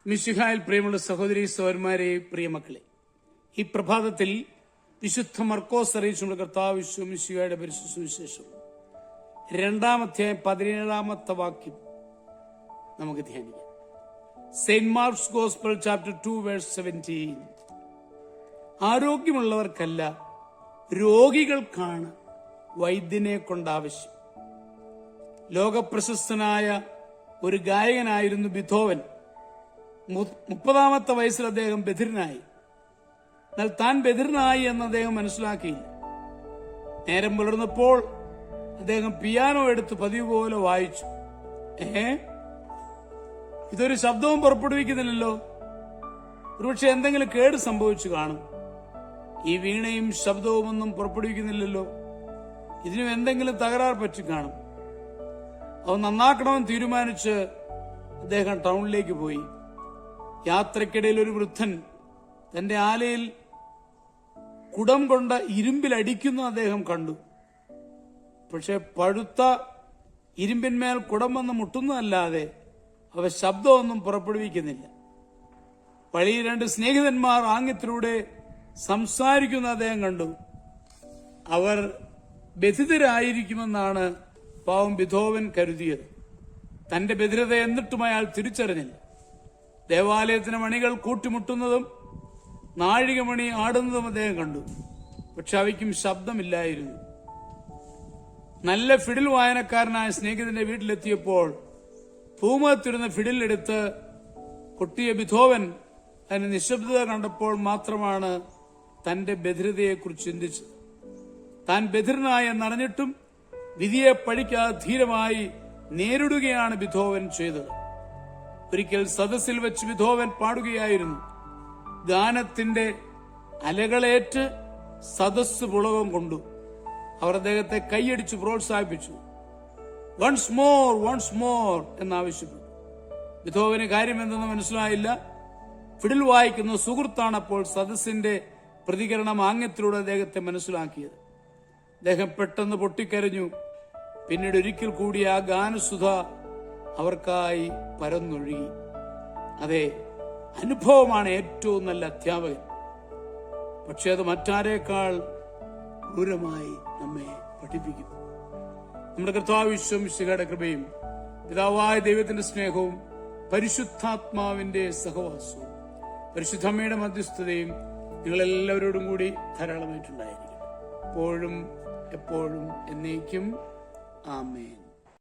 മിശിഹായിൽ പ്രിയമുള്ള സഹോദരി സഹോദരന്മാരെ, പ്രിയമക്കളെ, ഈ പ്രഭാതത്തിൽ വിശുദ്ധ മർക്കോസ് അറിയിച്ചുള്ള കർത്താവ് മിശിഹായുടെ പരിശുദ്ധ സുവിശേഷം 2-ാം അധ്യായം 17-ാമത്തെ വാക്യം നമുക്ക് ധ്യാനിക്കാം. Saint Mark's gospel chapter 2 verse 17. ആരോഗ്യമുള്ളവർക്കല്ല, രോഗികൾക്കാണ് വൈദ്യനെ കൊണ്ടാവശ്യം. ലോകപ്രശസ്തനായ ഒരു ഗായകനായിരുന്നു ബിഥോവൻ. 30-ാമത്തെ വയസ്സിൽ അദ്ദേഹം ബധിരനായി. എന്നാൽ താൻ ബധിരനായി എന്ന് അദ്ദേഹം മനസ്സിലാക്കിയില്ല. നേരം പുലർന്നപ്പോൾ അദ്ദേഹം പിയാനോ എടുത്ത് പതിവ് പോലെ വായിച്ചു. ഇതൊരു ശബ്ദവും പുറപ്പെടുവിക്കുന്നില്ലല്ലോ, ഒരുപക്ഷെ എന്തെങ്കിലും കേട് സംഭവിച്ചു കാണും. ഈ വീണയും ശബ്ദവും ഒന്നും പുറപ്പെടുവിക്കുന്നില്ലല്ലോ, ഇതിനും എന്തെങ്കിലും തകരാർ പറ്റി കാണും. അവ നന്നാക്കണമെന്ന് തീരുമാനിച്ച് അദ്ദേഹം ടൗണിലേക്ക് പോയി. യാത്രക്കിടയിൽ ഒരു വൃദ്ധൻ തന്റെ ആലയിൽ കുടം കൊണ്ട് ഇരുമ്പിലടിക്കുന്നു അദ്ദേഹം കണ്ടു. പക്ഷെ പഴുത്ത ഇരുമ്പിന്മേൽ കുടം വന്ന് മുട്ടുന്നതല്ലാതെ അവ ശബ്ദമൊന്നും പുറപ്പെടുവിക്കുന്നില്ല. വഴിയിൽ 2 സ്നേഹിതന്മാർ ആംഗ്യത്തിലൂടെ സംസാരിക്കുന്ന അദ്ദേഹം കണ്ടു. അവർ ബധിരരായിരിക്കുമെന്നാണ് പാവം ബിഥോവൻ കരുതിയത്. തന്റെ ബധിരത എന്നിട്ടും അയാൾ തിരിച്ചറിഞ്ഞില്ല. ദേവാലയത്തിന് മണികൾ കൂട്ടിമുട്ടുന്നതും നാഴികമണി ആടുന്നതും അദ്ദേഹം കണ്ടു. പക്ഷെ അവയ്ക്കും ശബ്ദമില്ലായിരുന്നു. നല്ല ഫിഡിൽ വായനക്കാരനായ സ്നേഹിതന്റെ വീട്ടിലെത്തിയപ്പോൾ ഭൂമുഖത്തിരുന്ന ഫിഡിലെടുത്ത് കൊട്ടിയ ബിഥോവൻ അതിന് നിശബ്ദത കണ്ടപ്പോൾ മാത്രമാണ് തന്റെ ബധിരതയെക്കുറിച്ച് ചിന്തിച്ചത്. താൻ ബധിരനായി എന്നറിഞ്ഞിട്ടും വിധിയെ പഴിക്കാതെ ധീരമായി നേരിടുകയാണ് ബിഥോവൻ ചെയ്തത്. ഒരിക്കൽ സദസ്സിൽ വെച്ച് ബിഥോവൻ പാടുകയായിരുന്നു. ഗാനത്തിന്റെ അലകളേറ്റ് സദസ് പുളകം കൊണ്ടു. അവർ അദ്ദേഹത്തെ കൈയടിച്ച് പ്രോത്സാഹിപ്പിച്ചു. Once more എന്നാവശ്യപ്പെട്ടു. ബിഥോവന് കാര്യമെന്തെന്ന് മനസ്സിലായില്ല. ഫിഡിൽ വായിക്കുന്ന സുഹൃത്താണ് അപ്പോൾ സദസ്സിന്റെ പ്രതികരണം ആംഗ്യത്തിലൂടെ അദ്ദേഹത്തെ മനസ്സിലാക്കിയത്. അദ്ദേഹം പെട്ടെന്ന് പൊട്ടിക്കരഞ്ഞു. പിന്നീട് ഒരിക്കൽ കൂടി ആ ഗാനസുധ അവർക്കായി പരന്നൊഴുകി. അതെ, അനുഭവമാണ് ഏറ്റവും നല്ല അധ്യാപകൻ. പക്ഷെ അത് മറ്റാരേക്കാൾ ക്രൂരമായി നമ്മെ പഠിപ്പിക്കുന്നു. നമ്മുടെ കർത്താവ് മിശിഹായുടെ കൃപയും പിതാവായ ദൈവത്തിന്റെ സ്നേഹവും പരിശുദ്ധാത്മാവിന്റെ സഹവാസവും പരിശുദ്ധമ്മയുടെ മധ്യസ്ഥതയും നിങ്ങളെല്ലാവരോടും കൂടി ധാരാളമായിട്ടുണ്ടായിരിക്കും, എപ്പോഴും എപ്പോഴും എന്നേക്കും. ആമേൻ.